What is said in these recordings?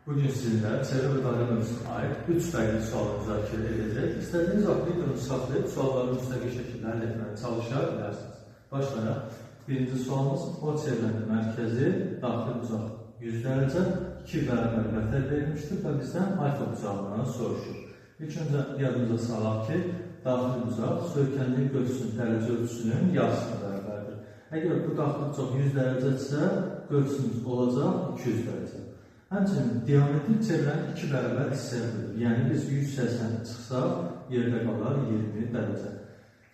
Bugün sizinle çevre ve daire mövzusuna ait 3 fərqli sualı müzakirə edəcək. İstədiyiniz vaxt videonu saxlayıb sualları müstəqil şəkildə həll etməyə çalışa bilərsiniz. Başlayaq. Birinci sualımız, o çevrenin mərkəzi daxil bucaq 100 dərəcə 2 bərabər vətər verilmişdir və bizdən alfa bucağından soruşur. İlk öncə yadımıza salaq ki, daxil bucaq söykənlik ölçüsünün dərəcə ölçüsünün yarısına bərabərdir. Əgər bu daxil bucaq 100 dərəcədirsə, ölçümüz olacaq 200 dərəcə. Həmçinin diametrik çevrənin 2 bərabər hissəyə bölünür. Yəni biz 180 çıxsaq, yerdə qalar 20 dərəcə.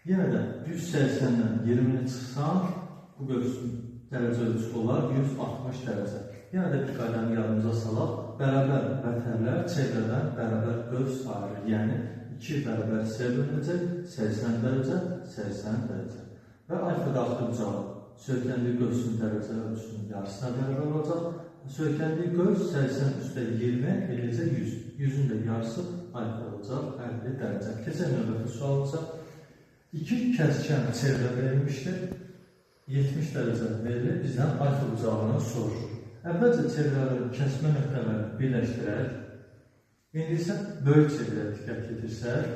Yenə də 180-dən 20-ni çıxsaq, bu dərəcə ölçüsü olar 160 dərəcə. Yenə də bir qaydanı yadımıza salaq, bərabər vətərlər çevrədən bərabər ölçü ayırır. Yəni 2 bərabər hissəyə bölünəcək, 80 dərəcə, 80 dərəcə. Və alfa daxil bucağı söykənlik ölçüsünün dərəcə ölçüsünün yarısına bərabər olacaq. Söykənlik ölçü 80 üstə 20, eləcə 100. 100-ün də yarısı alfa olacaq, 50 dərəcə. Keçən növbəti sualımıza 2 kəskən çevrə verilmişdir. 70 dərəcə verilir, bizdən alfa bucağını soruşur. Əvvəlcə çevrələrin kəsmə nöqtələrini birləşdirək. İndi isə böyük çevrəyə diqqət yetirsək,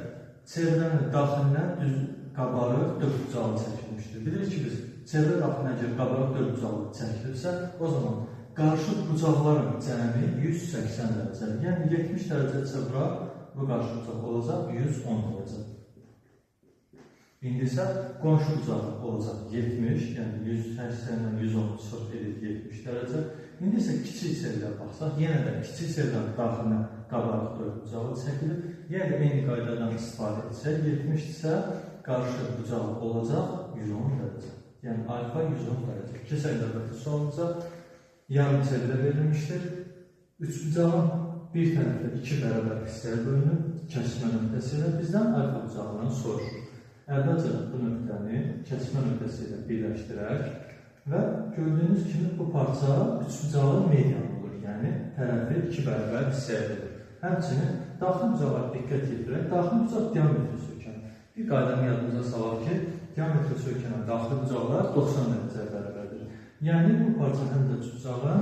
çevrənin daxilindən düz qabarıq dörd bucağı çəkilmişdir. Bilirik ki, biz çevrə daxilinə görə qabarıq dörd bucağı çəkilirsə, o zaman qarşıq bucaqların cəmi 180 dərəcə. Yəni 70 dərəcədirsə bura, bu qarşıq bucaq olacaq 110 dərəcə. İndi isə qonşu bucağı olacaq 70, yəni 180-dən 110 çıxıb edir 70 dərəcə. İndi isə kiçik çevrəyə baxsaq, yenə də kiçik çevrənin daxilinə qabarıq dörd bucağı çəkilir. Yəni eyni qaydadan istifadə etsək, 70 isə qarşıq bucağı olacaq 110 dərəcə. Yəni alfa 110 dərəcə. Keçək növbəti sualımıza. Yarım çevrə verilmişdir. Üç bucağın bir tərəfdə 2 bərabər hissəyə bölünür. Kəsmə nöqtəsi ilə bizdən alfa bucağından soruşur. Əvvəlcə bu nöqtəni kəsmə nöqtəsi ilə birləşdirək və gördüyünüz kimi bu parça üç bucağın medianı olur. Yəni tərəfi 2 bərabər hissəyə bölünür. Həmçinin daxil bucaqlara diqqət yetirək. Daxil bucaq diametri söykənir. Bir qaydanı yadımıza salaq ki, diametri söykənən daxil bucaqlar 90 dərəcəyə bərabərdir. Yəni, bu parça həm də bucağın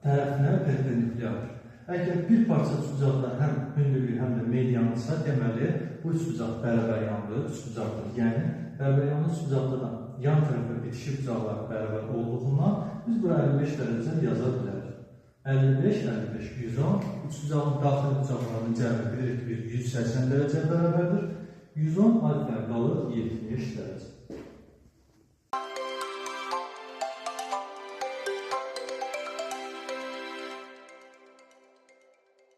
tərəfinə perpendikulyardır. Əgər bir parça bucaqda həm hündürlüyü, həm də medianısa, deməli, bu üç bucaq bərabər yanlı üç bucaqdır. Yəni, bərabər yanlı üç bucaqda da yan tərəfə bitişik bucaqlar bərabər olduğundan biz bura 55 dərəcə yaza bilərik. 55, 55, 110, üç bucağın daxil bucaqlarının cəmi bilirik ki, 180 dərəcə bərabərdir. 110 alfa qalır 70 dərəcə.